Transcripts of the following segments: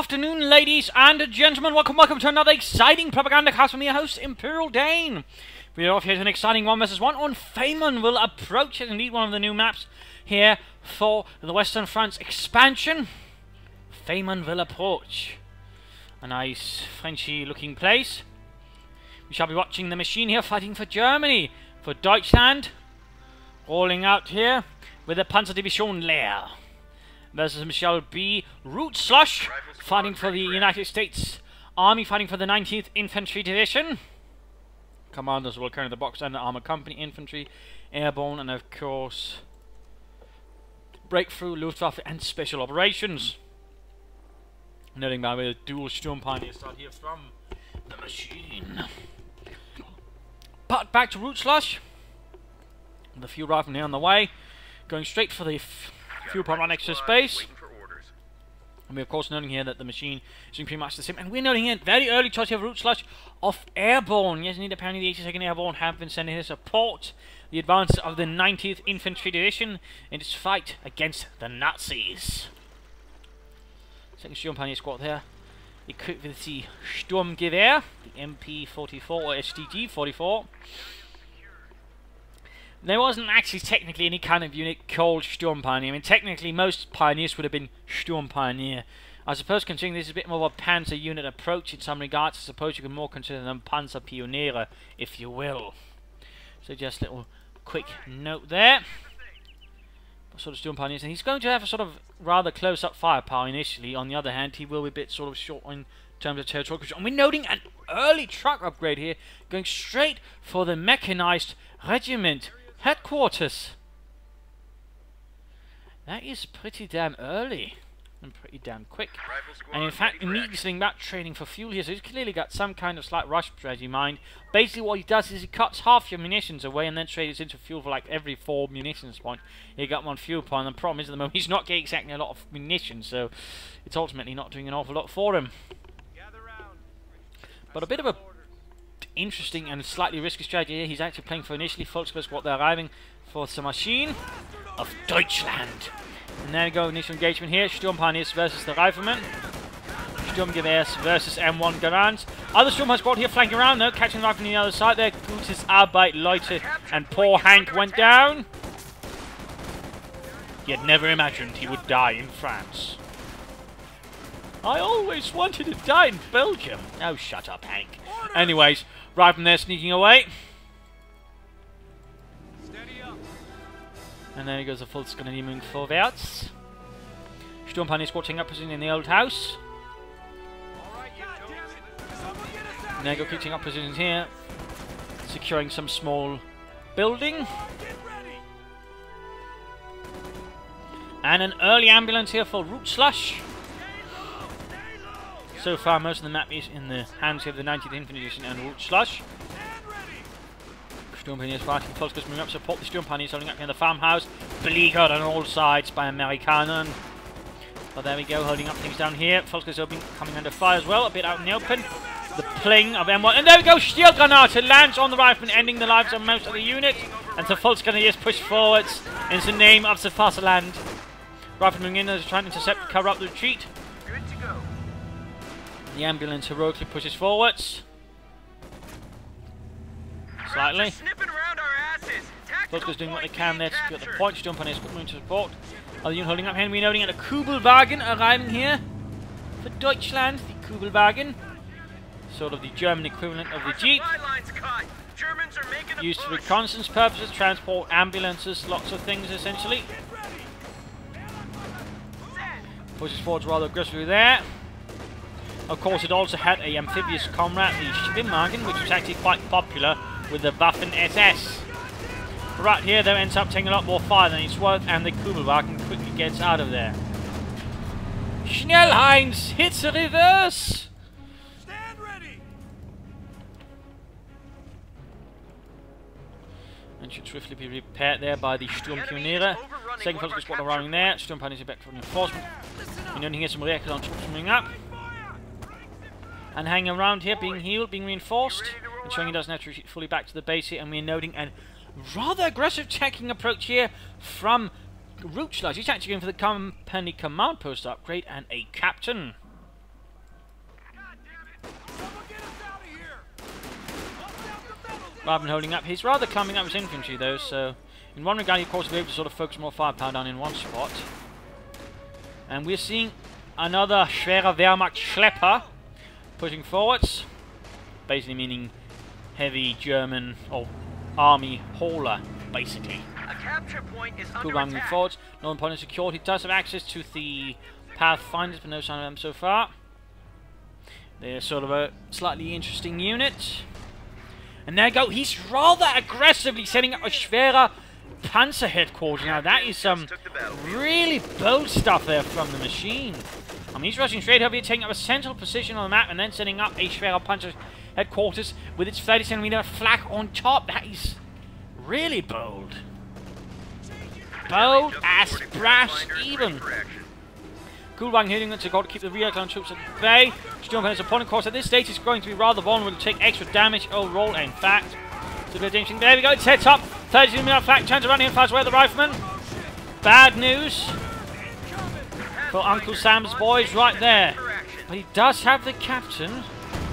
afternoon, ladies and gentlemen. Welcome to another exciting Propagandacast from your host, Imperial Dane. We're off here to an exciting 1 vs 1 on Famon will approach. It's indeed one of the new maps here for the Western Front's expansion. Famon will approach. A nice Frenchy looking place. We shall be watching the machine here fighting for Germany, for Deutschland. Rolling out here with the Panzerdivision Leer. Versus Michelle B. Root Slush, fighting for the United States Army, fighting for the 19th Infantry Division. Commanders will carry the Box and the Armor Company, Infantry, Airborne, and of course Breakthrough, Luftwaffe, and Special Operations. Noting by the dual Sturmpioneer start here from the machine. But back to Root Slush. The fuel rifle here on the way, going straight for the fuel pump right next to space. And we're of course noting here that the machine is doing pretty much the same. And we're noting here very early choice here of Root Slush of Airborne. Yes, indeed, apparently the 82nd Airborne have been sending here support the advance of the 19th Infantry Division in its fight against the Nazis. Second Sturmpioneer squad there, equipped with the Sturmgewehr, the MP-44 or STG-44. There wasn't actually technically any kind of unit called Sturmpioneer. I mean, technically most pioneers would have been Sturmpioneer. I suppose considering this is a bit more of a Panzer unit approach in some regards, I suppose you can more consider them Panzerpioniere, if you will. So just a little quick note there. Sort of Sturmpioneers, and he's going to have a sort of rather close-up firepower initially. On the other hand, he will be a bit sort of short in terms of territorial control. And we're noting an early truck upgrade here, going straight for the mechanized regiment headquarters. That is pretty damn early and pretty damn quick. And in fact, immediately sitting back training for fuel here, so he's clearly got some kind of slight rush strategy in mind. Basically what he does is he cuts half your munitions away and then trades into fuel for like every 4 munitions point. You got 1 fuel point, and the problem is at the moment he's not getting exactly a lot of munitions, so it's ultimately not doing an awful lot for him. But a bit of a interesting and slightly risky strategy here. He's actually playing for initially Volkswagen squad. They're arriving for TheMacine of Deutschland. And there we go, initial engagement here. Sturmpioneers versus the Riflemen. Sturmgewehrs versus M1 Garants. Other Sturmpioneer squad here flanking around though, catching the rifle on the other side there. Gutes Arbeit, Leute, and poor Hank went down. He had never imagined he would die in France. I always wanted to die in Belgium. Oh, shut up, Hank. Anyways, Riflemen there sneaking away. And there he goes, the Volkskanadier moving vorwärts. Sturmpioneer squad taking up position in the old house. And there go taking up positions here, securing some small building. And an early ambulance here for Root Slush. So far, most of the map is in the hands of the 19th Infantry Division and Root Slush. Sturmpioneers fighting, Volkswagen moving up, support the Sturmpioneers holding up in the farmhouse. Beleaguered on all sides by Amerikanen. But there we go, holding up things down here. Volkswagen coming under fire as well, a bit out in the open. The pling of M1, and there we go, Stiergranate lands on the rifleman, ending the lives of most of the unit. And the Volkskanadiers push forwards in the name of the Vaterland. Riflemen in as trying to intercept, cover up the retreat. Good to go. The ambulance heroically pushes forwards. Slightly. Volkswagen's doing what they can there to secure the point. Sturmpioneers moving to support. Other unit holding up here. We're noting at a Kubelwagen arriving here for Deutschland. The Kubelwagen, sort of the German equivalent of the Jeep. Used for reconnaissance purposes, transport, ambulances, lots of things essentially. Pushes forwards rather aggressively there. Of course, it also had a amphibious comrade, the Schwimmwagen, which was actually quite popular with the Waffen SS. Right here, though, ends up taking a lot more fire than it's worth, and the Kubelwagen quickly gets out of there. Schnellheinz hits a reverse! Stand ready. And should swiftly be repaired there by the Sturmpioniere. Second Volkswagen squad arriving there. Sturmpioneers are back for reinforcement. And then here's some reactors on troops moving up. And hanging around here, being healed, being reinforced. Ensuring he doesn't have to retreat fully back to the base here. And we're noting a rather aggressive checking approach here from Root Slush. He's actually going for the company command post upgrade and a captain. rather than holding up. He's rather clumping up his infantry though, so in one regard, he, of course, will be able to sort of focus more firepower down in one spot. And we're seeing another schwerer Wehrmacht Schlepper pushing forwards, basically meaning heavy German or army hauler, basically. A capture point is under Cool attack. forwards. Northern point is secured. He does have access to the Pathfinders, but no sign of them so far. They're sort of a slightly interesting unit. And there you go. He's rather aggressively setting up a schwerer Panzer headquarters. Now that is some really bold stuff there from the machine. I mean, he's rushing straight over here, taking up a central position on the map, and then setting up a schwerer Panzer headquarters with its 30cm flak on top. That is really bold. Bold as brass even. Coolwagen hitting to go to keep the rear clan troops at bay. Storm his opponent, of course, at this stage is going to be rather vulnerable to take extra damage overall, in fact. So a bit interesting. There we go, it's set up. 32mm flak, turns around here and fires away at the rifleman. Bad news for Uncle Sam's boys right there. But he does have the captain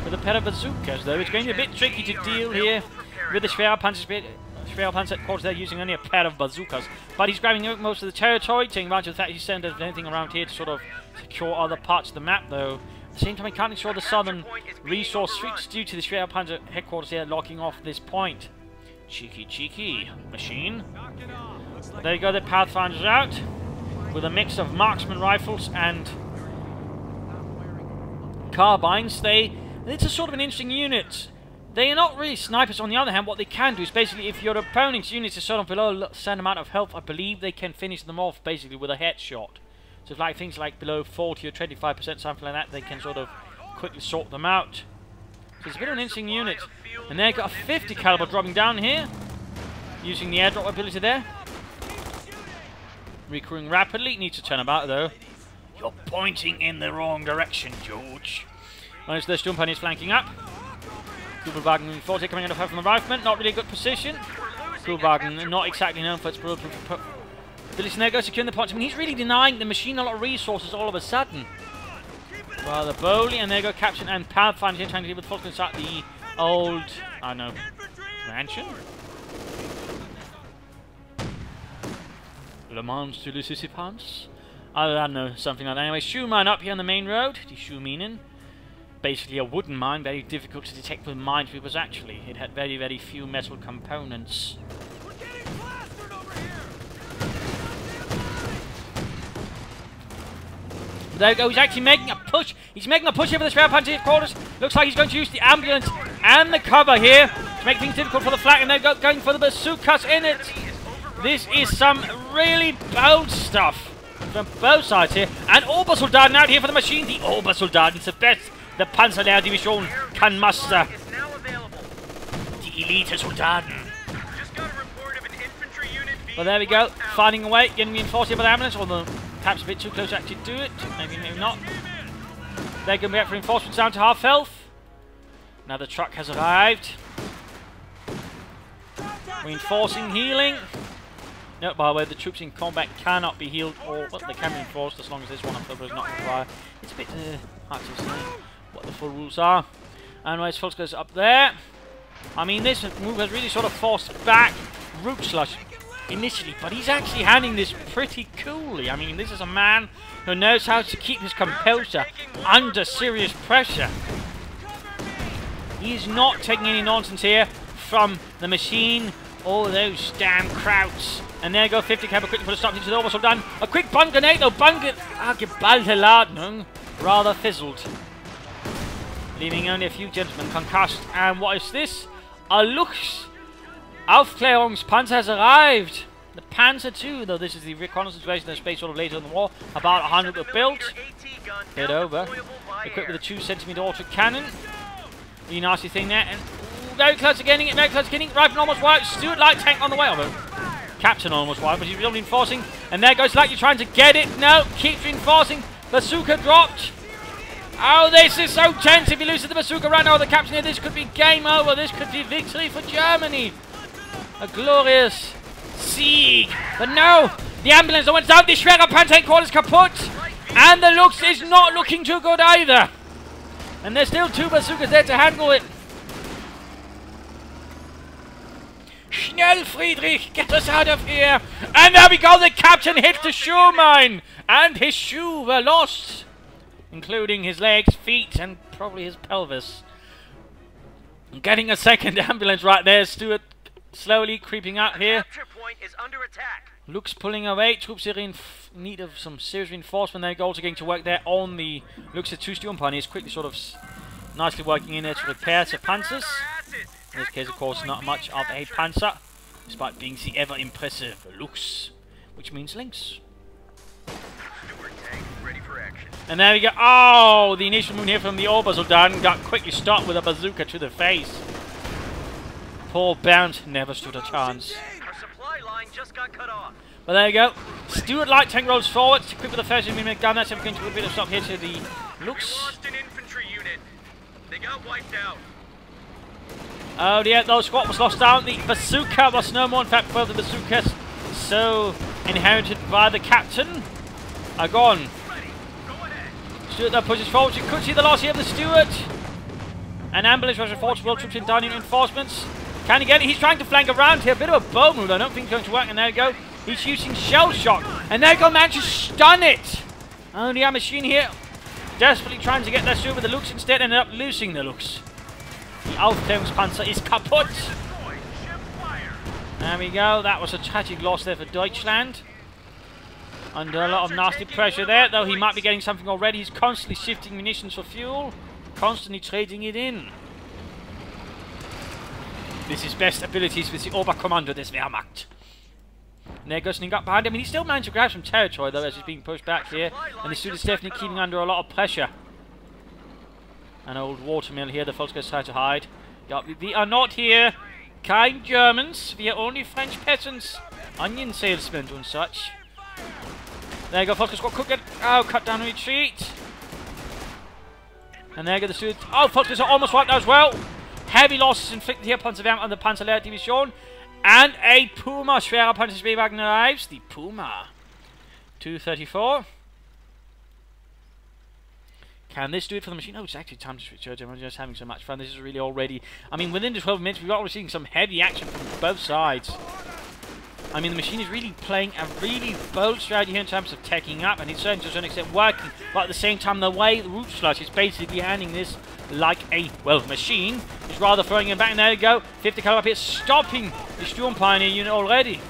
with a pair of bazookas, though. It's going to be a bit tricky to deal here with the schwerer Panzer headquarters. They're using only a pair of bazookas. But he's grabbing most of the territory, taking advantage of the fact he sent anything around here to sort of secure other parts of the map, though. At the same time, he can't ensure the southern resource streets due to the schwerer Panzer headquarters here locking off this point. Cheeky machine. But there you go, the Pathfinders out with a mix of marksman rifles and carbines. It's a sort of an interesting unit. They are not really snipers. On the other hand, what they can do is basically, if your opponent's units are sort of below a certain amount of health, I believe they can finish them off basically with a headshot. So if like things like below 40 or 25%, something like that, they can sort of quickly sort them out. So it's a bit of an interesting unit. And they've got a 50 caliber dropping down here, using the airdrop ability there. Recruiting rapidly. Needs to turn about though. You're pointing in the wrong direction, George. Notice the Sturmpany is flanking up. Kugelwagen moving forward here, coming out of from the rifleman. Not really a good position. Kugelwagen not exactly known for its ability. There goes securing the point. I mean, he's really denying the machine a lot of resources all of a sudden. Rather boldly, and there go Captain and Pathfinder here trying to deal with folks inside the old, I don't know, mansion? Le Mans to le Sisyphus? I don't know, something like that. Anyway, Schumann up here on the main road. Die Schumannen. Basically a wooden mine, very difficult to detect with minesweepers actually. It had very, very few metal components. We're getting plastered over here. There we go, he's actually making a push. He's making a push here for the schwerer Panzer headquarters. Looks like he's going to use the ambulance and the cover here to make things difficult for the flak, and they're going for the bazookas in it. This is some really bold stuff from both sides here. And Obersoldaten out here for the machine. The Obersoldaten is the best the Panzerlehrdivision can muster. The Elite Soldaten. But there we go, finding a way, getting reinforced here by the ambulance, although perhaps a bit too close to actually do it. Maybe not. They're going to be out for reinforcements down to half health. Now the truck has arrived. Reinforcing, healing. No, by the way, the troops in combat cannot be healed, or well, they can be reinforced as long as this one up there is not required. It's a bit hard to say what the full rules are. Anyways, Fultz goes up there. I mean, this move has really sort of forced back Root Slush initially, but he's actually handling this pretty coolly. I mean, this is a man who knows how to keep his composure under serious pressure. He's not taking any nonsense here from the machine. Oh, those damn Krauts. And there go 50 caliber quickly put a stop to the Obersoldaten. A quick bun grenade, though. Geballte Ladung. Rather fizzled. Leaving only a few gentlemen concussed. And what is this? A Luchs Aufklärungspanzer has arrived. The Panzer II, though this is the reconnaissance version of space sort of later in the war. About 100 were built. Head over. Equipped with a 2cm auto cannon. Really nasty thing there. And very close to getting it, very close to getting it. Rifle almost wiped. Stuart light tank on the way. Although Captain almost wiped, but he's really reinforcing. And there goes Lucky trying to get it. No, keeps reinforcing. Bazooka dropped. Oh, this is so tense. If he loses the bazooka right now, the Captain here, this could be game over. This could be victory for Germany. A glorious siege. But no, the ambulance that went down. The schwerer Panzer headquarters kaput. And the looks is not looking too good either. And there's still two bazookas there to handle it. Schnell, Friedrich! Get us out of here! And there we go! The captain hits the shoe mine! And his shoe were lost! Including his legs, feet, and probably his pelvis. Getting a second ambulance right there. Stuart slowly creeping out here. Capture point is under attack. Luke's pulling away. Troops are in need of some serious reinforcement. They're also getting to work there on the Luke's two Sturmpanzers. Quickly sort of nicely working in there to repair the Panzers. In this case, of course, not much of a Panzer, despite being the ever-impressive Lux, which means Lynx. And there we go. Oh, the initial move here from the Obersoldaten got quickly stopped with a bazooka to the face. Poor Bernd never stood a chance. Our supply line just got cut off. But there you go. Stuart light tank rolls forward, equipped with a 30mm gun. That's going to put a bit of stop here to the Lux. Lost an infantry unit. They got wiped out. Oh dear, those squad was lost down. The bazooka was no more. In fact, both the bazookas, so inherited by the captain, are gone. Stuart now pushes forward. You could see the loss here of the Stuart. An ambulance rush forward. World troops in down in reinforcements. Can he get it? He's trying to flank around here. A bit of a bow move. I don't think it's going to work. And there you go. He's using shell shock. And there you go, man. Just stun it. Only our machine here. Desperately trying to get that Stuart with the Lux instead. Ended up losing the Lux. The Aufklärungspanzer is kaputt. There we go. That was a tragic loss there for Deutschland. Under a lot of nasty pressure there, though he might be getting something already. He's constantly shifting munitions for fuel, constantly trading it in. This is best abilities with the Oberkommando des Wehrmacht. And there goes sneaking up behind him. He still managed to grab some territory, though, as he's being pushed back here. And the Stuart is definitely keeping under a lot of pressure. An old watermill here, the Volksgers try to hide. We are not here. Kind Germans. We are only French peasants. Onion salesmen and such. There you go, Volksgers got cooked. Oh, cut down retreat. And there you go, the Stuart. Oh, Volksgers are almost wiped out as well. Heavy losses inflicted here upon the Panzerlehrdivision. And a Puma schwerer Panzerschwebwagen arrives. The Puma. 234. Can this do it for the machine? Oh, it's actually time to switch over. I'm just having so much fun. This is really already... I mean, within the 12 minutes, we've already seen some heavy action from both sides. I mean, the machine is really playing a really bold strategy here in terms of teching up, and it's certainly to a certain extent working. But at the same time, the way the root Slush is basically handling this like a, well, machine, is rather throwing him back. And there you go. 50 caliber up here, stopping the Sturm Pioneer unit already.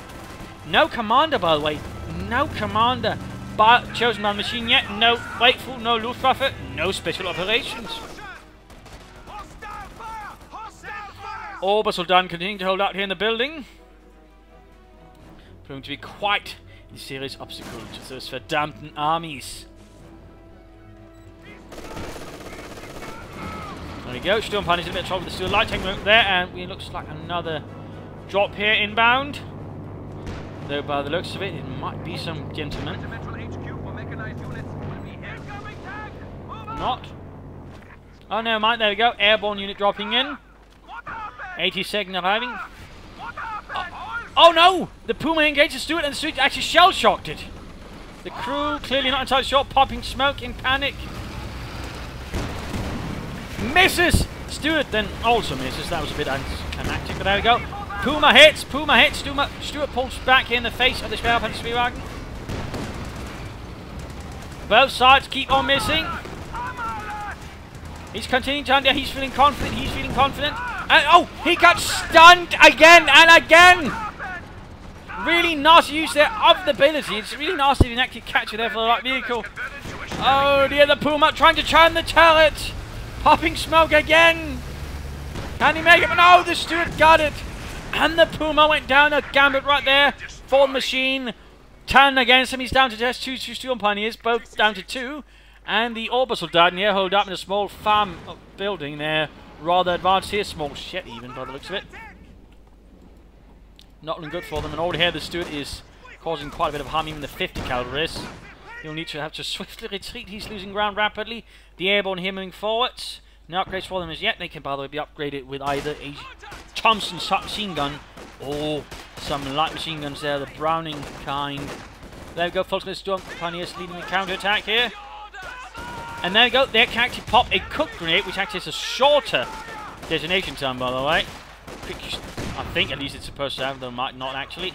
No commander, by the way. No commander. But chosen by the machine yet. No Waitful, no Luftwaffe, no special operations. Obersoldaten continuing to hold out here in the building. Proving to be quite a serious obstacle to those verdammten armies. There we go. Sturmpanzer is in a bit of trouble with the Stuart light tank there, and it looks like another drop here inbound. Though by the looks of it, it might be some gentlemen. Not. Oh, never mind. There we go. Airborne unit dropping in. 82nd arriving. Oh no! The Puma engaged the Stuart, and the Stuart actually shell-shocked it. The crew clearly not entirely sure, popping smoke in panic. Misses! Stuart then also misses. That was a bit anticlimactic, but there we go. Puma hits! Stuart pulls back in the face of the Schwerpanzerwagen. Both sides keep on missing. He's continuing to under. He's feeling confident. And oh, he got stunned again and again! Really nasty use there of the ability. It's really nasty to actually catch it there for the right vehicle. Oh dear, the Puma trying to charm the turret. Popping smoke again. Can he make it? No, the Stuart got it. And the Puma went down a gambit right there for the machine. Turned against him. He's down to just two Sturmpanzers, both down to 2. And the Obersoldaten here hold up in a small farm building there. Rather advanced here. Small shit even by the looks of it. Not looking good for them. And already here the Stuart is causing quite a bit of harm. Even the 50 caliber is. He'll need to have to swiftly retreat. He's losing ground rapidly. The airborne here moving forwards. No upgrades for them as yet. They can, by the way, be upgraded with either a Thompson submachine gun or some light machine guns there, the Browning kind. There we go, Volksgers Sturmpanzers leading the counter-attack here. And there we go, they can actually pop a cook grenade, which actually is a shorter detonation time, by the way. quick... I think at least it's supposed to have, though might not actually.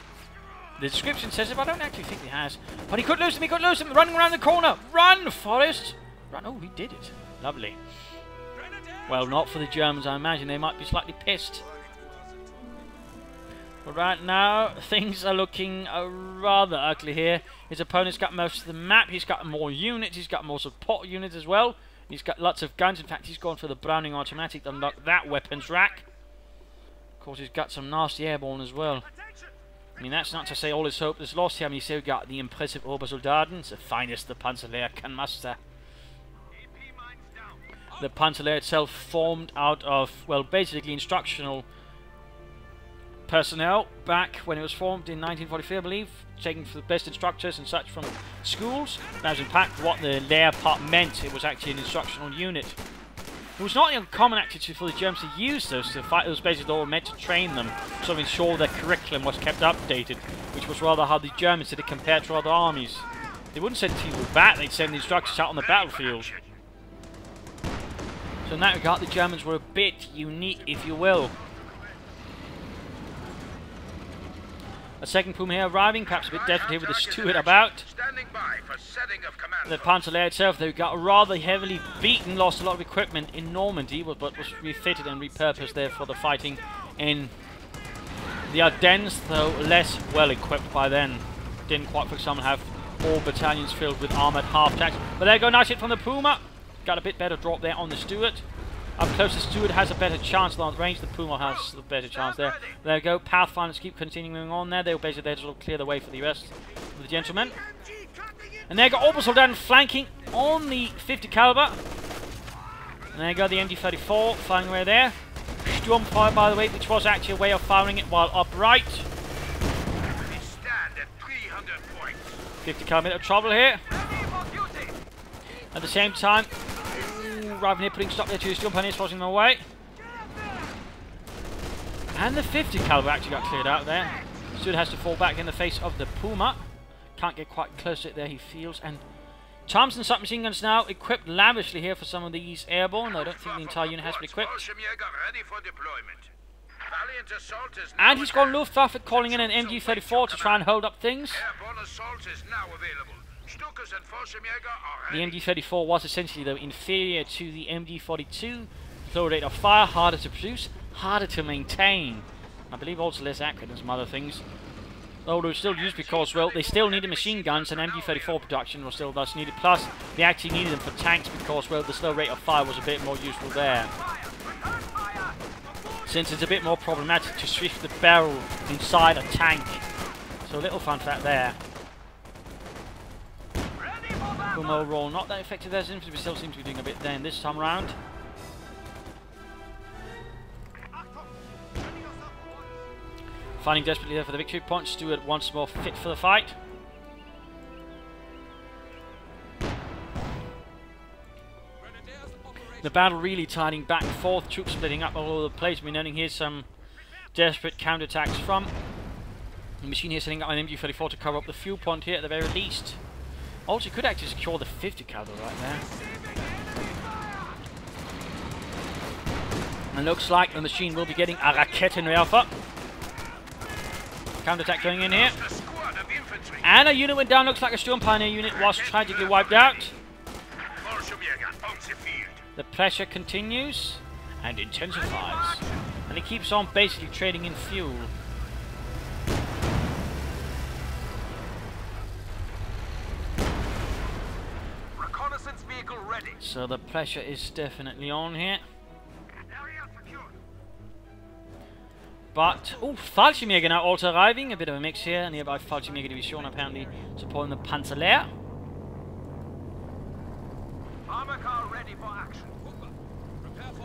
The description says it, but I don't actually think it has. But he could lose him, he could lose him! Running around the corner! Run, Forrest! Run! Oh, he did it. Lovely. Well, not for the Germans, I imagine. They might be slightly pissed. But right now, things are looking rather ugly here. His opponent's got most of the map. He's got more units. He's got more support units as well. He's got lots of guns. In fact, he's gone for the Browning automatic to unlock that weapons rack. Of course, he's got some nasty airborne as well. I mean, that's not to say all his hope is lost here. I mean, he's still got the impressive Obersoldaten. It's the finest the Panzerlehr can muster. The Panzerlehr itself formed out of, well, basically instructional personnel back when it was formed in 1943, I believe, taken for the best instructors and such from schools. That was in fact what the Lehr part meant. It was actually an instructional unit. It was not uncommon actually for the Germans to use those to fight. It was basically all meant to train them, sort of ensure their curriculum was kept updated, which was rather how the Germans did it compared to other armies. They wouldn't send people back, they'd send the instructors out on the battlefield. So in that regard, the Germans were a bit unique, if you will. A second Puma here arriving, perhaps a bit desperate here with the steward about. The Panzerlehr itself, they got rather heavily beaten, lost a lot of equipment in Normandy, but was refitted and repurposed there for the fighting in the Ardennes, though less well equipped by then. Didn't quite, for example, have all battalions filled with armoured half-tracks. But there you go, nice hit from the Puma. Got a bit better drop there on the Stuart. Up close, the Stuart has a better chance than on range. The Puma has a better chance there. There we go. Pathfinders keep continuing on there. They were basically there to sort of clear the way for the rest of the gentlemen. And there you go, Obersoldaten flanking on the 50 caliber. And there you go, the MD-34 firing away there. Sturmfire, by the way, which was actually a way of firing it while upright. 50 caliber, bit of trouble here. At the same time, Raven here putting stop there to his jump and he's forcing them away. And the 50 caliber actually got cleared out there. Stuart has to fall back in the face of the Puma. Can't get quite close to it there, he feels. And Thompson submachine guns now equipped lavishly here for some of these airborne. I don't think the entire unit has been equipped. And he's got Luftwaffe calling in an MG-34 to try and hold up things. The MD-34 was essentially, though, inferior to the MD-42. Lower rate of fire, harder to produce, harder to maintain. I believe also less accurate than some other things. Though they were still used because, well, they still needed machine guns, and MD-34 production was still thus needed. Plus, they actually needed them for tanks because, well, the slow rate of fire was a bit more useful there. Since it's a bit more problematic to shift the barrel inside a tank. So a little fun fact there. Puma overall not that effective as infantry, but still seems to be doing a bit then this time around. Fighting desperately there for the victory point. Stuart once more fit for the fight. The battle really tiding back and forth, troops splitting up all over the place. We're noting here some desperate counterattacks from the machine here, setting up an MG-34 to cover up the fuel point here at the very least. Also, could actually secure the 50 caliber right there. And looks like the machine will be getting a Raketenwerfer. Counterattack going in here. And a unit went down. Looks like a Sturm Pioneer unit was tragically wiped out. The pressure continues and intensifies. And it keeps on basically trading in fuel. So the pressure is definitely on here. But, oh, Fallschirmjäger now also arriving. A bit of a mix here. Nearby Fallschirmjäger Division apparently supporting the Panzerlehr.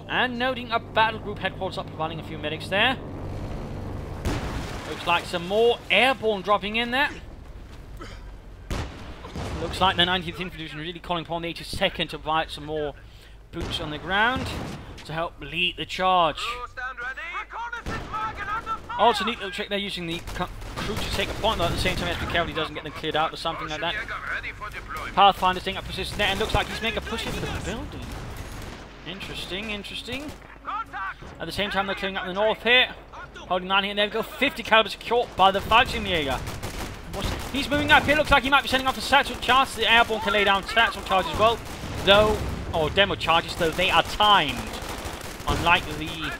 And noting a battle group headquarters up, providing a few medics there. Looks like some more airborne dropping in there. Looks like the 19th Infantry Division really calling upon the 82nd to provide some more boots on the ground to help lead the charge. Also, neat little trick they're using the crew to take a point, though at the same time he has to be careful he doesn't get them cleared out or something like that. Pathfinder's taking up position there, and looks like he's making a push into the building. Interesting, interesting. At the same time they're clearing up the north here. Holding on here, and there we go. 50 caliber secured by the Fallschirmjäger. He's moving up here. Looks like he might be sending off a satchel charge. The airborne can lay down satchel charge as well, though, or demo charges, though they are timed, unlike the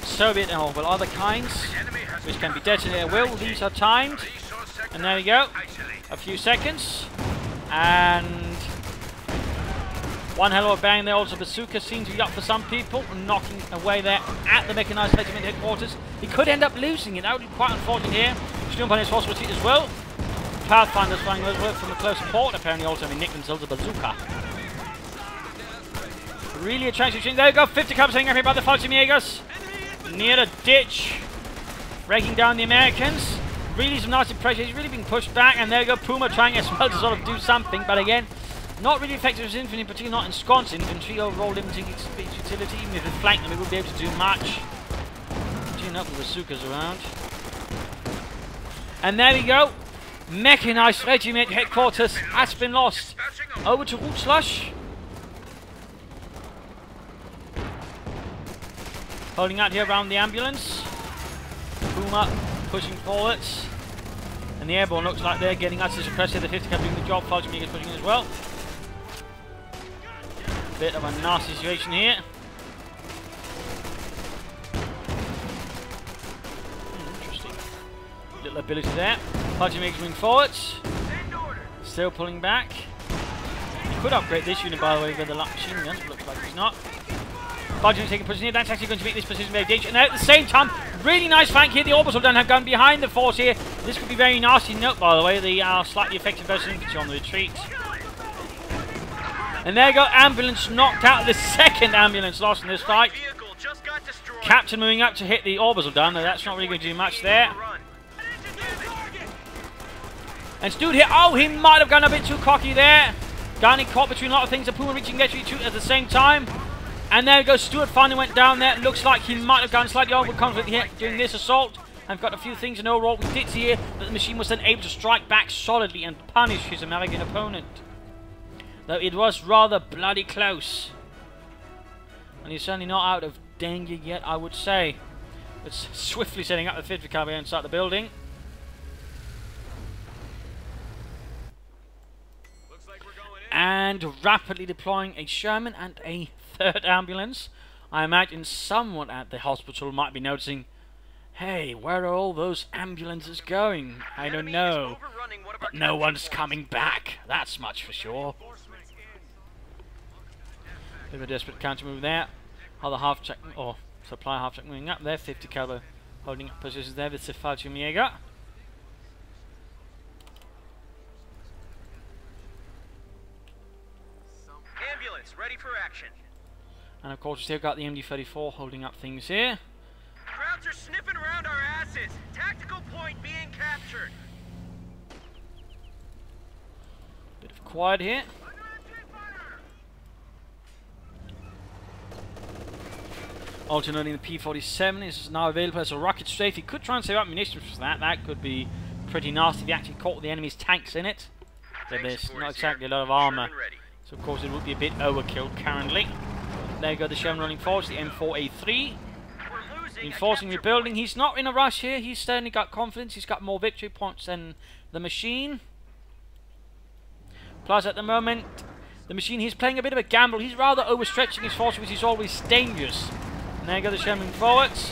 Soviet or well other kinds, which can be detonated at will. These are timed, and there we go. A few seconds, and one hell of a bang there. Also, bazooka seems to be up for some people, knocking away there at the mechanized regiment headquarters. He could end up losing it. That would be quite unfortunate here. Still upon his possibility as well. Pathfinders flying over from a close port. Apparently, also having nicked themselves a bazooka. Really attractive change. There we go. 50 cubs hanging up here by the Fallschirmjägers. Near the ditch. Breaking down the Americans. Really some nasty pressure. He's really being pushed back. And there we go. Puma trying as well to sort of do something. But again, not really effective as infantry, particularly not ensconced infantry. Overall limiting its utility. Even if it flanked them, it wouldn't be able to do much. Tune up with bazookas around. And there we go. Mechanized regiment headquarters has been lost. Over to Route Slush. Holding out here around the ambulance. Puma pushing forwards. And the airborne looks like they're getting us to suppress here. The 50 can doing the job. Fallschirmjäger pushing as well. Bit of a nasty situation here. Interesting. Little ability there. Fallschirmjäger moving forwards. Still pulling back. He could upgrade this unit, by the way, with the machine guns, but looks like he's not. Fallschirmjäger taking position here. That's actually going to make this position very dangerous. And at the same time, really nice flank here. The orbitals don't have gun behind the force here. This could be very nasty. Note, by the way, the slightly effective version infantry on the retreat. And there you go. Ambulance knocked out. The second ambulance lost in this fight. Captain moving up to hit the orbital down. Though that's not really going to do much there. And Stuart here, oh, he might have gone a bit too cocky there. Garney caught between a lot of things. The Puma reaching their retreat at the same time. And there we go, Stuart finally went down there. Looks like he might have gone slightly overconfident here during this assault. I've got a few things in overall. We did see here that the machine was then able to strike back solidly and punish his American opponent. Though it was rather bloody close. And he's certainly not out of danger yet, I would say. It's swiftly setting up the 50 caliber inside the building. And rapidly deploying a Sherman and a third ambulance. I imagine someone at the hospital might be noticing, hey, where are all those ambulances going? I don't know. But no one's coming back. That's much for sure. Bit of a desperate counter move there. Other half check, or supply half check moving up there. 50 caliber holding up positions there with the Fallschirmjäger. Ambulance ready for action. And of course, we still got the MD-34 holding up things here. Crowds are sniffing around our asses. Tactical point being captured. Bit of quiet here. Alternating the P-47 is now available as a rocket strafe. He could try and save up munitions for that. That could be pretty nasty if he actually caught the enemy's tanks in it. But there's not exactly a lot of armor. So of course it would be a bit overkill currently. There you go, the Sherman running forwards, the M4A3. Enforcing rebuilding. He's not in a rush here. He's certainly got confidence. He's got more victory points than the machine. Plus at the moment, the machine, he's playing a bit of a gamble. He's rather overstretching his force, which is always dangerous. And there you go, the Sherman forwards.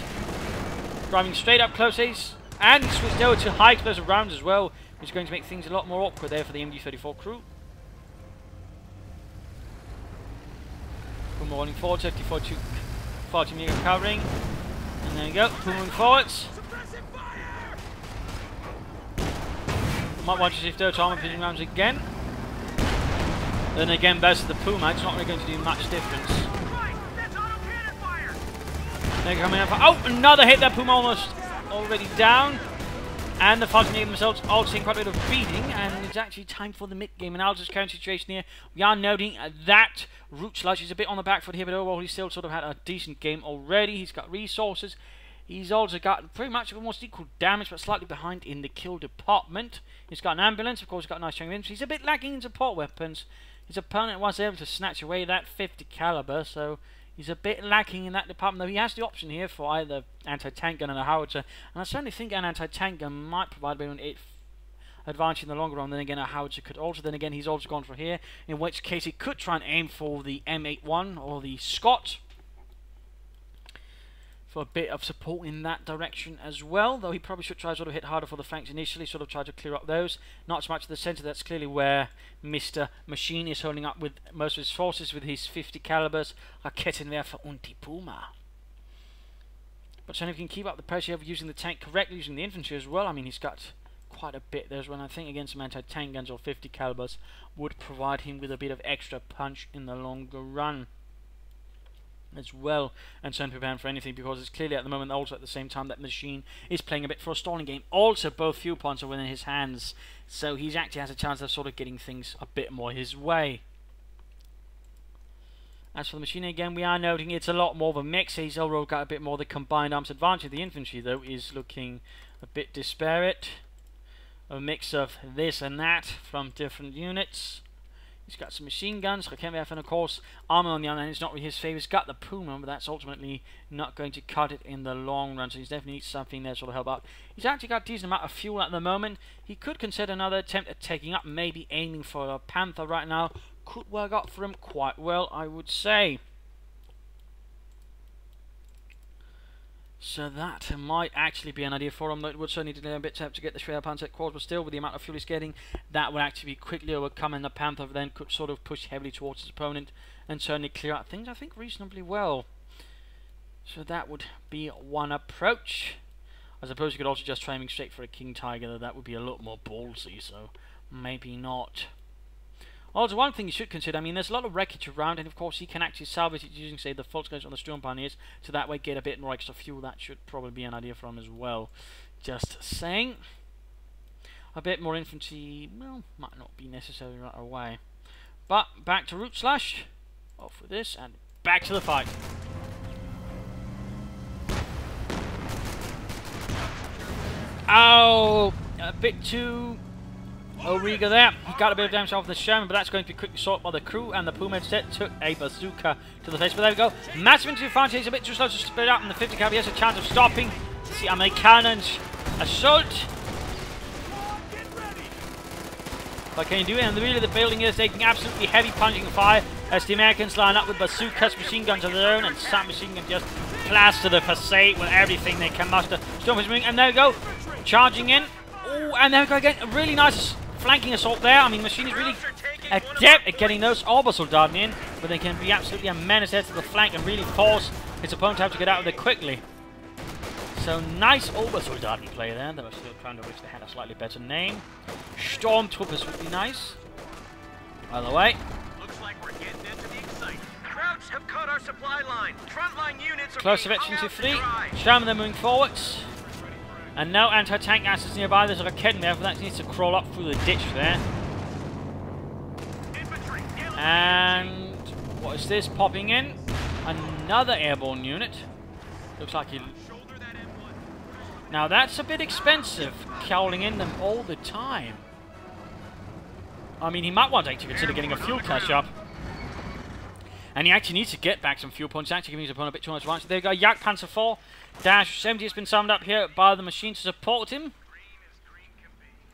Driving straight up close ace. And he switched over to high explosive rounds as well, which is going to make things a lot more awkward there for the MD-34 crew. Puma rolling forward, 54-2 Fallschirmjäger covering. And there you go, Puma moving forwards. Might want to see if they're armor pitching rounds again. Then again, versus the Puma, it's not really going to do much difference. They're coming up. Oh, another hit. That Puma almost already down. And the Fallschirmjäger themselves also seeing quite a bit of beating. And it's actually time for the mid-game analysis current situation here. We are noting that Root Slush is a bit on the back foot here, but overall he's still sort of had a decent game already. He's got resources. He's also got pretty much almost equal damage, but slightly behind in the kill department. He's got an ambulance, of course, he's got a nice strength of infantry. He's a bit lacking in support weapons. His opponent was able to snatch away that 50 caliber, so He's a bit lacking in that department, though he has the option here for either anti-tank gun and a howitzer, and I certainly think an anti-tank gun might provide a bit of an advantage in the longer run. Then again, a howitzer could also. Then again, he's also gone for here, in which case he could try and aim for the M81 or the Scott for a bit of support in that direction as well, though he probably should try to sort of hit harder for the flanks initially, sort of try to clear up those. Not so much to the centre. That's clearly where Mr. Machine is holding up with most of his forces with his 50 calibers. Raketenwerfer und die Puma. But certainly if he can keep up the pressure of using the tank correctly, using the infantry as well, I mean, he's got quite a bit there as well. I think against some anti-tank guns or 50 calibers would provide him with a bit of extra punch in the longer run as well, and certainly preparing for anything, because it's clearly at the moment also at the same time that Machine is playing a bit for a stalling game. Also both fuel points are within his hands, so he actually has a chance of sort of getting things a bit more his way. As for the Machine, again, we are noting it's a lot more of a mix. He's overall got a bit more of the combined arms advantage. The infantry, though, is looking a bit disparate. A mix of this and that from different units. He's got some machine guns, Raketenwerfer, and of course, armor on the other hand is not really his favourite. He's got the Puma, but that's ultimately not going to cut it in the long run, so he's definitely needs something there to sort of help out. He's actually got a decent amount of fuel at the moment. He could consider another attempt at taking up, maybe aiming for a Panther right now. Could work out for him quite well, I would say. So that might actually be an idea for him, though it would certainly delay a bit to get the Schwer Panzer cores, but still with the amount of fuel he's getting, that would actually be quickly overcome, and the Panther then could sort of push heavily towards his opponent and certainly clear out things, I think, reasonably well. So that would be one approach. I suppose you could also just try aiming straight for a King Tiger, though that would be a lot more ballsy, so maybe not. Also, one thing you should consider, I mean, there's a lot of wreckage around, and of course he can actually salvage it using, say, the Volkskriegs on the Sturmpioneers, to that way get a bit more extra fuel. That should probably be an idea for him as well. Just saying. A bit more infantry, well, might not be necessary right away. But, back to Root Slush. Off with this, and back to the fight. Oh, a bit too Origa there. He got a bit of damage off the Sherman, but that's going to be quickly sorted by the crew, and the Puma instead took a bazooka to the face. But there we go. Massive infantry advantage. He's a bit too slow to split up, and the 50 caliber has a chance of stopping the Amerikanen's assault. What can you do? And really the building is taking absolutely heavy punching fire as the Americans line up with bazookas, machine guns of their own, and submachine guns just plaster the facade with everything they can muster. Storm is moving, and there we go. Charging in. Oh, and there we go again. A really nice flanking assault there. I mean, Machine is really adept at getting those Obersoldaten in, but they can be absolutely a menace there to the flank and really force his opponent to have to get out of there quickly. So nice Obersoldaten play there. They were still trying to wish they had a slightly better name. Stormtroopers would be nice. By the way. Looks like we're getting into the exciting. Krauts have cut our supply line. Frontline units are Close being section to hung out 3. Sherman, they're moving forwards. And no anti-tank assets nearby. There's a Raketenwerfer that needs to crawl up through the ditch there. And what is this popping in? Another airborne unit. Looks like he... Now that's a bit expensive, cowling in them all the time. I mean, he might want to actually consider getting a fuel cache up. And he actually needs to get back some fuel points. He's actually giving his opponent a bit too much advantage. There we go, Jagdpanzer 4. Dash 70 has been summoned up here by the Machine to support him.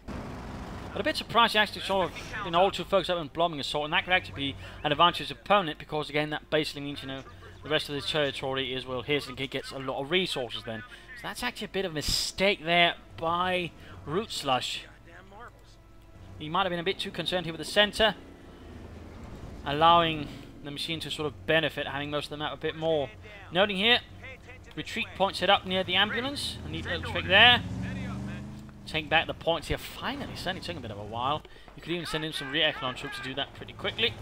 But a bit surprised he actually sort of, you know, all too focused up on bombing assault, and that could actually be an advantage to his opponent, because again, that basically means, you know, the rest of his territory is, well, his, and he gets a lot of resources then. So that's actually a bit of a mistake there by Root Slush. He might have been a bit too concerned here with the centre, allowing the Machine to sort of benefit, having most of them out a bit more. Noting here, retreat point set up near the ambulance. A neat little trick there. Take back the points here. Finally, certainly took a bit of a while. You could even send in some rear echelon troops to do that pretty quickly.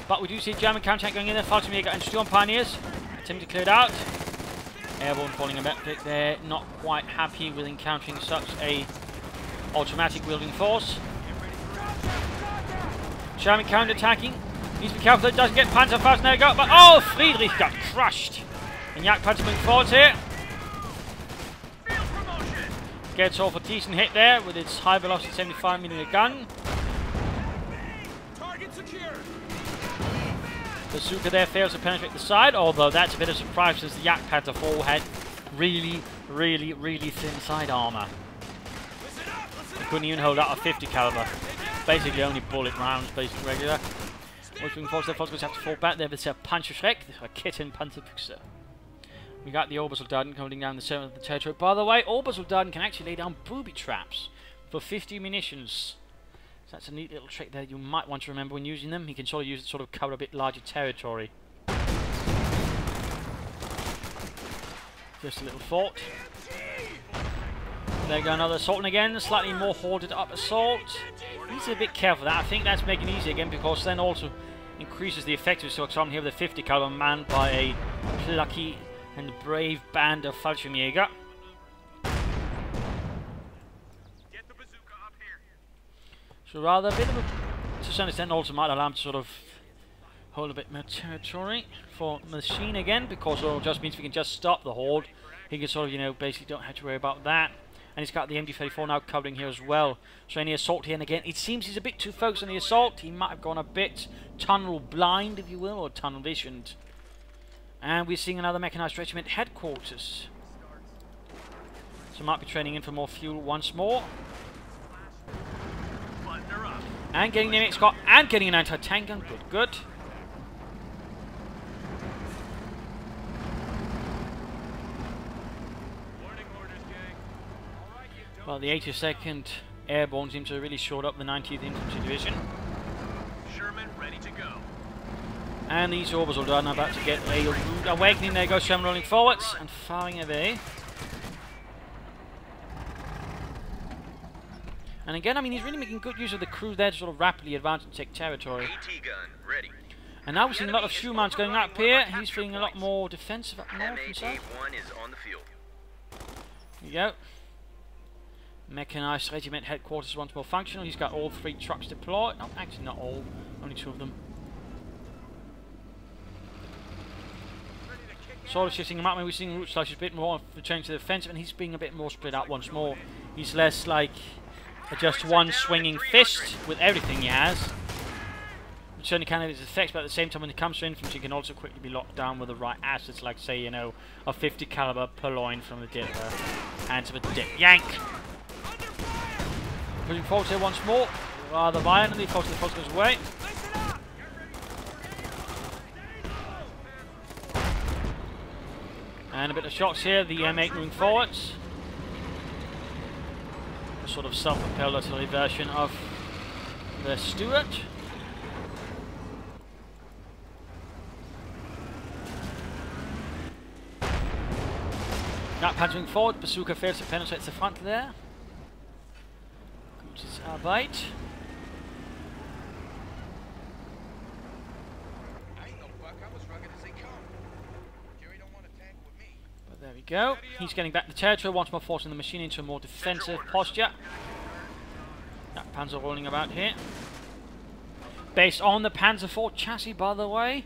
But we do see German counter going in there. Falkenberg and Sturmpioneers attempting to clear it out. Airborne falling a bit there. Not quite happy with encountering such a automatic wielding force. German counter attacking. Needs to be careful that it doesn't get Panzer fast. There we go. But oh, Friedrich got crushed. And Jagdpanzer moving forwards here. Gets off a decent hit there with its high velocity 75mm gun. Bazooka there fails to penetrate the side, although that's a bit of a surprise since the Yak Panther 4 had really thin side armor. He couldn't even hold out a 50 caliber. Basically only bullet rounds, basically regular. Moving forward, the Volkswagen have to fall back there with their Panzerschreck, a kitten Panzerfüchse. We got the Obersoldaten coming down the center of the territory. By the way, Obersoldaten can actually lay down booby traps for 50 munitions. So that's a neat little trick there you might want to remember when using them. You can sort of use it to sort of cover a bit larger territory. Just a little fort. There you go, another assault, and again, slightly more hoarded up assault. Needs to be a bit careful with that. I think that's making it easy again because then also increases the effectiveness. So I'm here with a 50 caliber manned by a plucky and brave band of Fallschirmjäger. So rather a bit of a, to some extent, also might allow him to sort of hold a bit more territory for Machine again, because it just means we can just stop the horde. He can sort of, you know, basically don't have to worry about that. And he's got the MG34 now covering here as well. So any assault here, and again, it seems he's a bit too focused on the assault. He might have gone a bit tunnel blind, if you will, or tunnel visioned. And we're seeing another mechanized regiment headquarters. So might be training in for more fuel once more. And getting the MX Scott and getting an anti-tank gun. Good, good. Well, the 82nd Airborne seems to have really shored up the 19th Infantry Division. Sherman ready to go. And these Obersoldaten are about to get a rude awakening. There goes Sherman rolling forwards and firing away. And again, I mean, he's really making good use of the crew there to sort of rapidly advance and take territory. AT gun ready. And now we're seeing a lot of Schumann's going up here. He's feeling a lot more defensive up north himself. MAT-1 is on the field. There you go. Mechanized regiment headquarters once more functional. He's got all 3 trucks deployed. No, actually not all. Only 2 of them. Sort of shifting him up. We're seeing Root Slush a bit more returning to the offensive, and he's being a bit more spread out once more. He's less like just one swinging fist with everything he has. Which certainly can have its effects, but at the same time when it comes to infantry, he can also quickly be locked down with the right assets, like say, you know, a 50 caliber purloin from the hands of a dip yank. Pushing forward here once more, rather violently, forces the force goes away. And a bit of shots here, the M8 moving forwards. A sort of self-propelled artillery version of the Stuart. Now punching forward, Bazooka fails to penetrate the front there. Gutes Arbeit. But there we go. He's getting back the territory, once more forcing the machine into a more defensive posture. That Panzer rolling about here. Based on the Panzer IV chassis, by the way.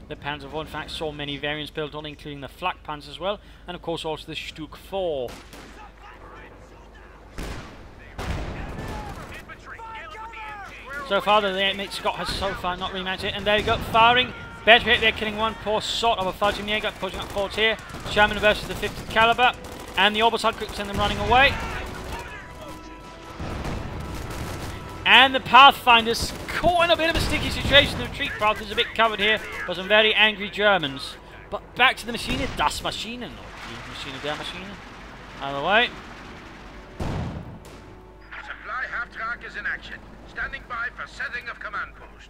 The Panzer IV, in fact, saw many variants built on, including the Flak Panzer as well, and of course also the Stuck 4. So far, the mate Scott has so far not rematched it, and there you go, firing. Better hit there, killing one poor sort of a Fallschirmjäger, pushing up forwards here. Sherman versus the 50 caliber, and the Obersoldaten send them running away. And the Pathfinder's caught in a bit of a sticky situation. The retreat path is a bit covered here by some very angry Germans. But back to the Maschine, das Maschinen, or die Maschine, der Maschine. Either way. Supply half-track is in action. Standing by for setting of command post.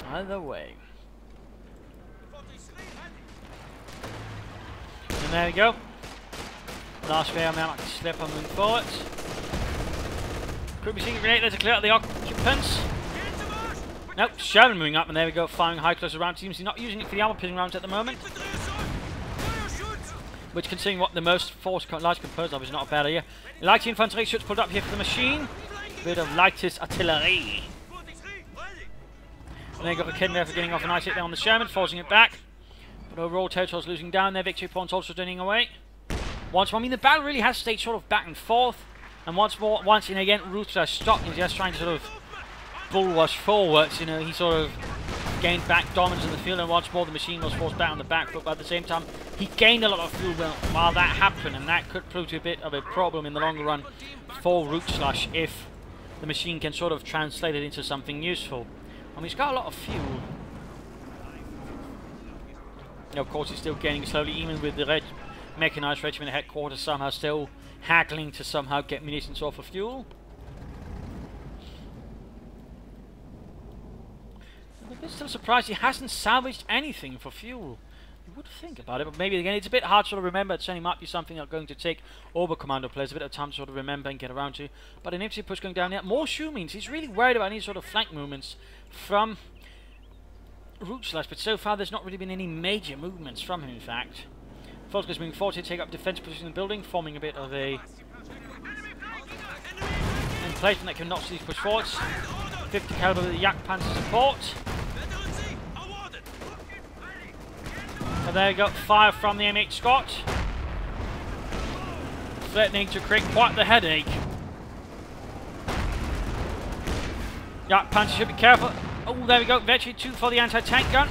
Either way. And there we go. Last fair man, I can slip on moving forwards. Could be seeing grenade there to clear out the occupants. Nope, Sherman moving up, and there we go, firing high close around. Seems he's not using it for the armor piercing rounds at the moment. Which, considering what the most force large composed of, is not a bad idea. Light infantry should pulled up here for the machine. A bit of lightest artillery. And they got the kid there for getting off a nice hit there on the Sherman, forcing it back. But overall, Territor's losing down. Their victory points also turning away. Once more, I mean, the battle really has stayed sort of back and forth. And once in again, Rutger stopped and just trying to sort of bull-rush forwards. You know, he sort of gained back dominance in the field, and once more the machine was forced back on the back foot. But at the same time, he gained a lot of fuel while that happened, and that could prove to be a bit of a problem in the longer run for Slush if the machine can sort of translate it into something useful. I mean, he's got a lot of fuel. You know, of course, he's still gaining slowly, even with the mechanized regiment headquarters somehow still haggling to somehow get munitions off of fuel. I'm a bit still surprised he hasn't salvaged anything for fuel. You would think about it, but maybe again it's a bit hard to sort of remember. It certainly might be something that's going to take Oberkommando players a bit of time to sort of remember and get around to. But an infantry push going down there. More shoe means he's really worried about any sort of flank movements from Slush, but so far there's not really been any major movements from him, in fact. Volker's moving forward to take up defensive position in the building, forming a bit of a emplacement that can not see push forwards. 50 caliber with the Jagdpanzer support. And there you go, fire from the M8 Scott. Threatening to create quite the headache. Jagdpanzer should be careful. Oh, there we go, Vetri 2 for the anti-tank gun.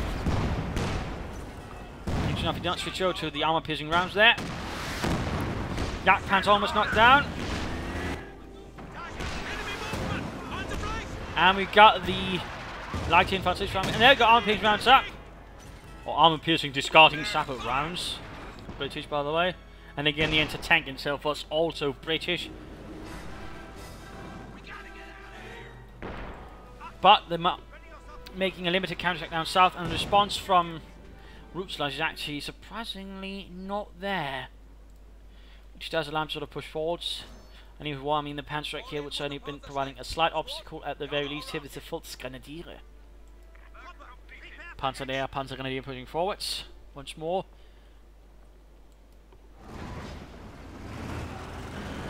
Interesting enough, he doesn't switch over to the armor-piercing rounds there. Jagdpanzer almost knocked down. And we've got the light infantry round, and there we go, armor-piercing rounds up. Or armor-piercing discarding sapper rounds. British, by the way. And again, the anti-tank itself was also British. But they're making a limited counterattack down south, and the response from Slush is actually surprisingly not there. Which does allow him to sort of push forwards. And even more, I mean, the Panzerwreck here would certainly have been providing a slight obstacle at the very least here with the Volksgrenadiere. Panzer there, Panzergrenadier pushing forwards once more.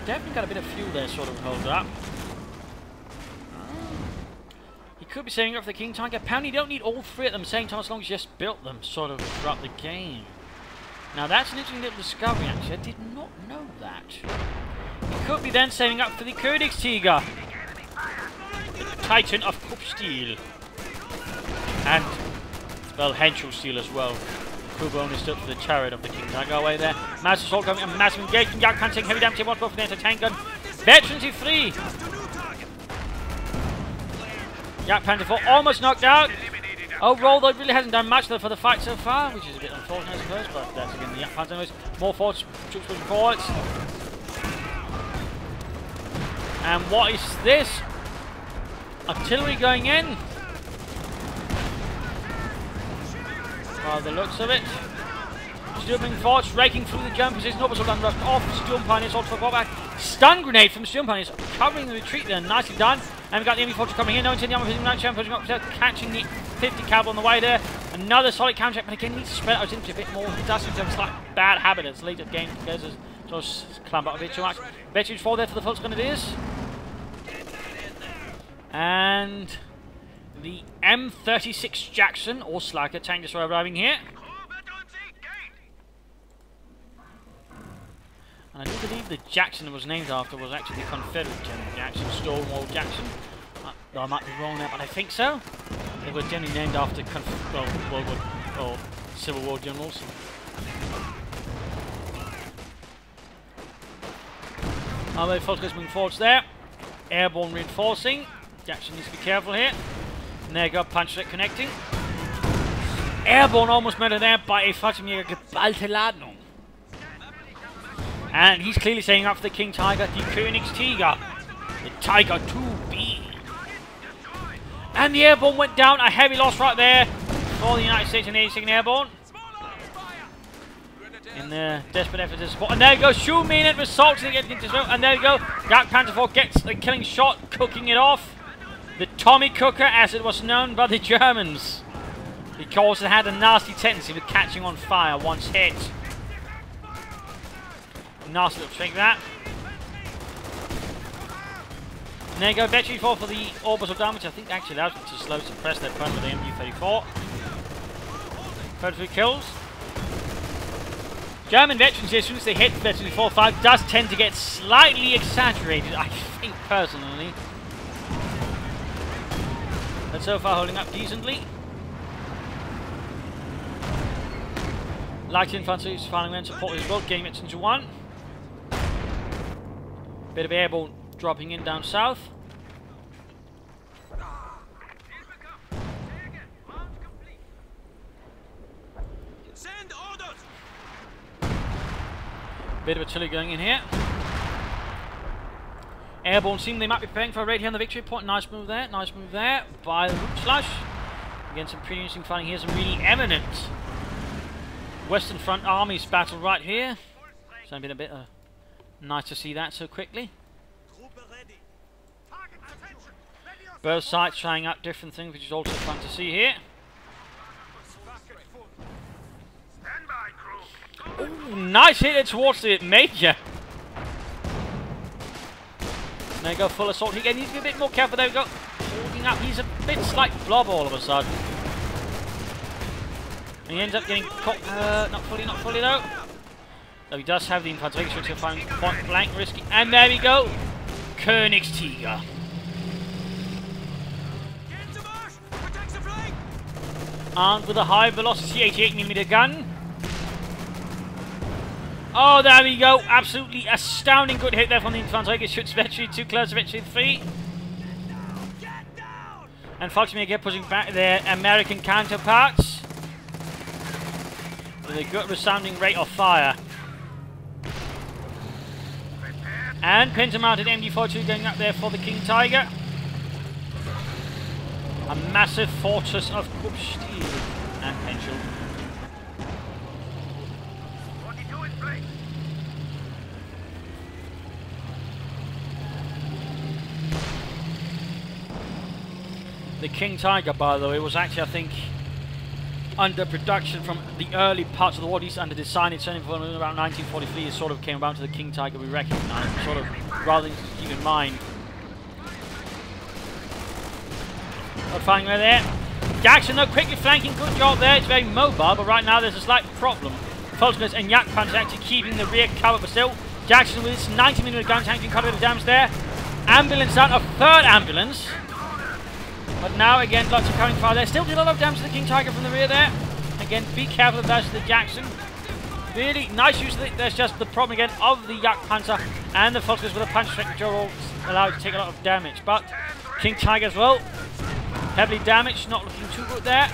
Definitely got a bit of fuel there, sort of hold up. He could be saving up for the King Tiger. Apparently, you don't need all three at the same time as long as you just built them, sort of throughout the game. Now, that's an interesting little discovery, actually. I did not know that. He could be then saving up for the Königstiger, the Titan of Kruppstil. And, well, Henschel Steel as well. Kuba only stood for the chariot of the King Tiger away there. Massive assault coming, a massive engagement. Jagdpanzer taking heavy damage. He wants to go for the anti-tank gun. Veterans free. Jagdpanzer 4 almost knocked out. Overall, though, it really hasn't done much though for the fight so far, which is a bit unfortunate, I suppose. But that's again the Jagdpanzer anyways. More forwards, troops pushing forwards. And what is this? Artillery going in. By the looks of it. Storming forwards, raking through the German position. Oberst done rushed off. Storm Pioneers also for back. Stun grenade from Storm Pioneers, covering the retreat there. Nicely done. And we've got the enemy forces coming in. No intent, pushing up, catching the 50 caliber on the way there. Another solid counterattack, but again, he needs to spread out into a bit more. He does seem to have a slight bad habit as later game goes as just clamp up a bit too much. Veterans 4 there for the Volksgrenadiers. And the M36 Jackson, or Slacker tank is arriving here. And I do believe the Jackson it was named after was actually the Confederate General Jackson, Stonewall Jackson. I might be wrong there, but I think so. They were generally named after World War or Civil War generals. Our Volker's moving forwards there. Airborne reinforcing. Jackson needs to be careful here. And there you go, Panzerwreck connecting. Airborne almost murdered there by a Fallschirmjäger geballte Ladung. And he's clearly saying up for the King Tiger, the Königstiger, the Tiger 2B. And the Airborne went down, a heavy loss right there for the United States and the 82nd Airborne. In their desperate effort to support. And there you go, Schumann results in getting into smoke. And there you go, Jagdpanzer 4 gets the killing shot, cooking it off. The Tommy Cooker, as it was known by the Germans. Because it had a nasty tendency of catching on fire once hit. Nasty little trick that. And there you go, Vetri 4 for the orbital damage. I think actually allows them to slow suppress their opponent with the MU-34. 33 kills. German veterans here, as soon as they hit veteran 4-5, does tend to get slightly exaggerated, I think, personally. But so far holding up decently. Light infantry is firing in support as well, getting it into 1. Bit of airborne dropping in down south. Send orders. Bit of artillery going in here. Airborne team, they might be preparing for a raid here on the victory point. Nice move there, nice move there by the root Slush. Again, some pretty interesting fighting here, some really eminent Western Front armies battle right here. So it's been a bit nice to see that so quickly. Both sides trying out different things, which is also fun to see here. Ooh, nice hit towards the Major. There you go, full assault. He needs to be a bit more careful. There we go. Holding up. He's a bit slight blob all of a sudden. And he ends up getting caught. Not fully though. Though he does have the infantry to find point blank risky. And there we go. Königstiger. Armed with a high velocity 88mm gun. Oh, there we go. Absolutely astounding good hit there from the infantry. Shoots Vetri too close to Vetri 3. And Foxmere again pushing back their American counterparts with a good resounding rate of fire. And pincer-mounted MD-42 going up there for the King Tiger. A massive fortress of Krupp steel and pencil. The King Tiger, by the way, was actually, I think, under production from the early parts of the war. At least under design, it's only from around 1943 it sort of came around to the King Tiger we recognise, sort of rather than keep in mind. Not finding right there. Jackson, though, quickly flanking, good job there. It's very mobile, but right now there's a slight problem. Volksness and Yak Panzer actually keeping the rear cover, but still, Jackson with his 90mm gun tank doing quite a bit of damage there. Ambulance down, a third ambulance. But now, again, lots of covering fire there. Still did a lot of damage to the King Tiger from the rear there. Again, be careful of that to the Jackson. Really nice use of it. There's just the problem again of the Yak Panzer and the Volkswagen with a punch strength, which are all allowed to take a lot of damage. But King Tiger as well, heavily damaged, not looking too good there.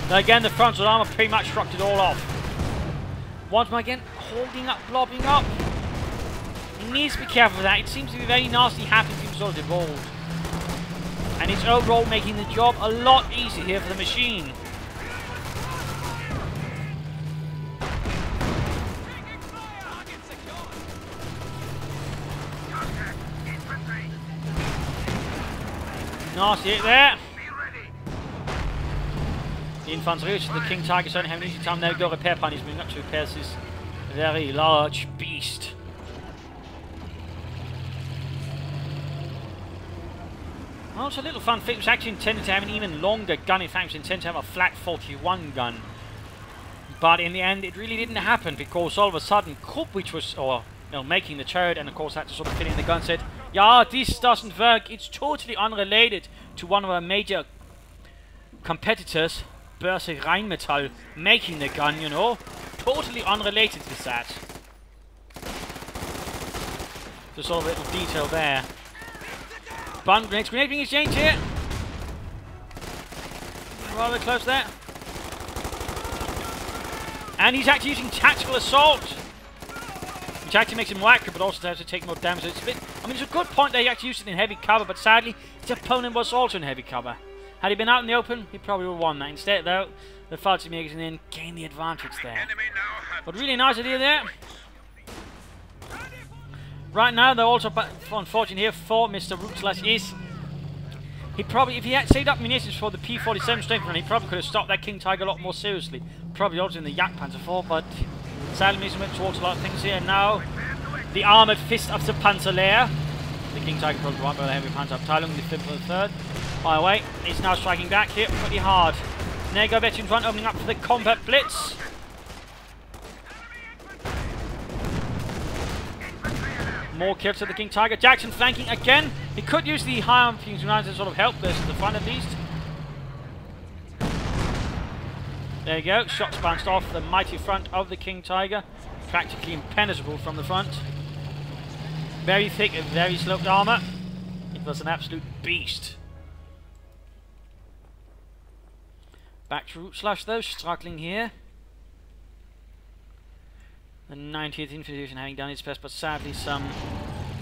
Now again, the frontal armor pretty much struck it all off. Once more again, holding up, blobbing up. He needs to be careful with that. It seems to be very nasty happening to him sort of evolved. And it's overall making the job a lot easier here for the machine. Nasty hit there. The infantry, which is the King Tiger, don't have an easy time there. Go repair pan, he's moving up to repair this very large beast. Well, it's a little fun. It was actually intended to have an even longer gun. In fact, it was intended to have a flat 41 gun. But in the end, it really didn't happen because all of a sudden, Krupp, which was making the turret, and of course had to sort of fit in the gun, said, "Yeah, this doesn't work. It's totally unrelated to one of our major competitors, Börse Rheinmetall, making the gun, you know. Totally unrelated with that." Just sort of a little detail there. Bun grenade being exchanged here. Rather close there. And he's actually using tactical assault, which actually makes him more accurate, but also has to take more damage. So it's a bit, I mean, it's a good point that he actually used it in heavy cover, but sadly, his opponent was also in heavy cover. Had he been out in the open, he probably would have won that. Instead, though, the Falchi makers and then gain the advantage there. But really nice idea there. Right now, they're also unfortunate here for Mr. Rootslash is he probably, if he had saved up munitions for the P-47 strength run, he probably could have stopped that King Tiger a lot more seriously. Probably also in the Yak Panzer IV, but sadly Mason went towards a lot of things here. And now, the armoured fist of the Panzerlehr. The King Tiger probably right by the heavy Panzerabteilung, the 5th or the 3rd. By the way, he's now striking back here pretty hard. Nego in front, opening up for the combat blitz. More kills to the King Tiger. Jackson flanking again. He could use the high arm fuse to sort of help this at the front at least. There you go. Shots bounced off the mighty front of the King Tiger. Practically impenetrable from the front. Very thick and very sloped armor. It was an absolute beast. Back to Root Slush though, struggling here. The 90th Infantry Division having done its best, but sadly some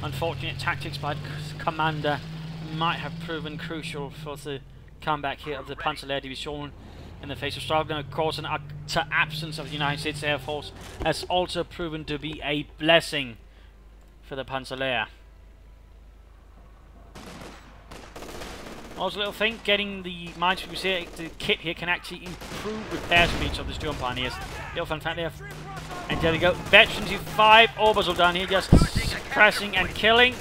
unfortunate tactics by the commander might have proven crucial for the comeback here of the Panzerlehr Division in the face of struggle. And of course an utter absence of the United States Air Force has also proven to be a blessing for the Panzerlehr. Also a little thing, getting the minesweepers here, the kit here can actually improve repair speeds of the Storm Pioneers. Little fun fact there. And there we go, Veterans U5, Orbital down here just pressing and killing.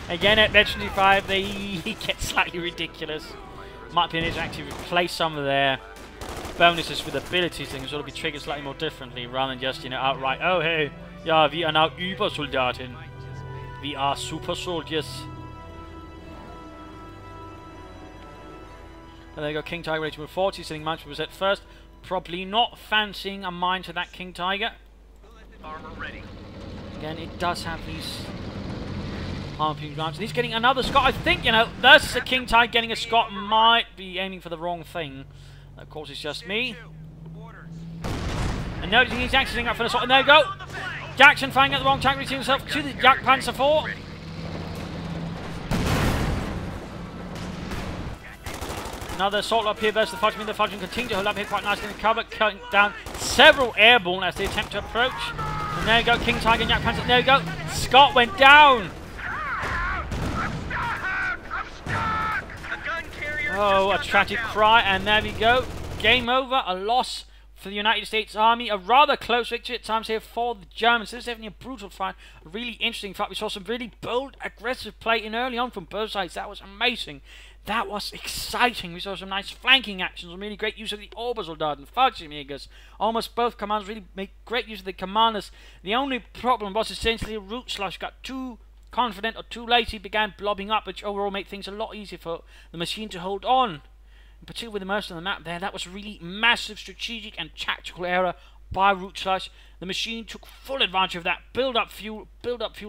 Again at Veterans U5 they get slightly ridiculous. Might be able to actually replace some of their bonuses with abilities that can sort of be triggered slightly more differently rather than just, you know, outright, oh hey, yeah, we are now Übersoldaten. We are super soldiers. And there you go, King Tiger ready to move forward. He's sending minesweepers at first. Probably not fancying a mine to that King Tiger. Armor ready. Again, it does have these harpoon grounds. And he's getting another Scott. I think, you know, that's the King Tiger getting a Scott might be aiming for the wrong thing. Of course, it's just me. And noticing he's actually up for the shot. And there you go. Jackson firing at the wrong tank, reaching himself to the Jack Panzer IV. Another assault up here versus the Fudgeman. The Fudgeman continue to hold up here quite nicely in the cover, cutting down several airborne as they attempt to approach. And there you go, King Tiger and Jack Panzer. There you go. Scott went down. Oh, a tragic cry, and there we go. Game over. A loss for the United States Army. A rather close victory at times here for the Germans. This is definitely a brutal fight. A really interesting fight. We saw some really bold, aggressive play in early on from both sides. That was amazing. That was exciting. We saw some nice flanking actions, some really great use of the Obersoldaten and Fallschirmjägers. Almost both commanders really made great use of the commanders. The only problem was essentially Root Slush got too confident or too late. He began blobbing up, which overall made things a lot easier for the machine to hold on. In particular with the most on the map there, that was a really massive strategic and tactical error by Root Slush. The machine took full advantage of that, build up fuel,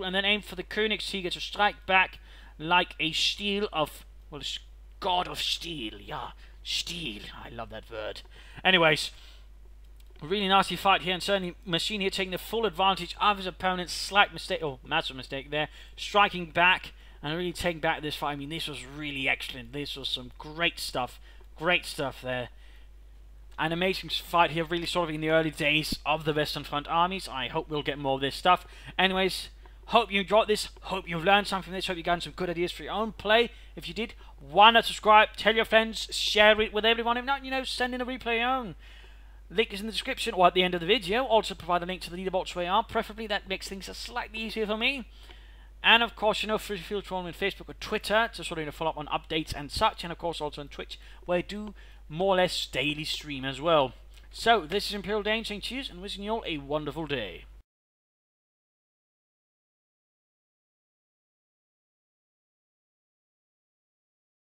and then aimed for the Königstiger to strike back like a steel of, well, god of steel. Yeah, steel. I love that word. Anyways, a really nasty fight here, and certainly machine here taking the full advantage of his opponent's slight mistake, or massive mistake there, striking back and really taking back this fight. I mean, this was really excellent. This was some great stuff there. An amazing fight here, really sort of in the early days of the Western Front armies. I hope we'll get more of this stuff. Anyways, hope you enjoyed this. Hope you've learned something from this. Hope you've gotten some good ideas for your own play. If you did, why not subscribe? Tell your friends. Share it with everyone. If not, you know, send in a replay your own. Link is in the description or at the end of the video. Also provide a link to the leaderboards where you are. Preferably that makes things slightly easier for me. And of course, you know, feel free to follow me on Facebook or Twitter to sort of, you know, follow up on updates and such. And of course, also on Twitch, where I do more or less daily stream as well. So, this is Imperial Dane saying cheers and wishing you all a wonderful day.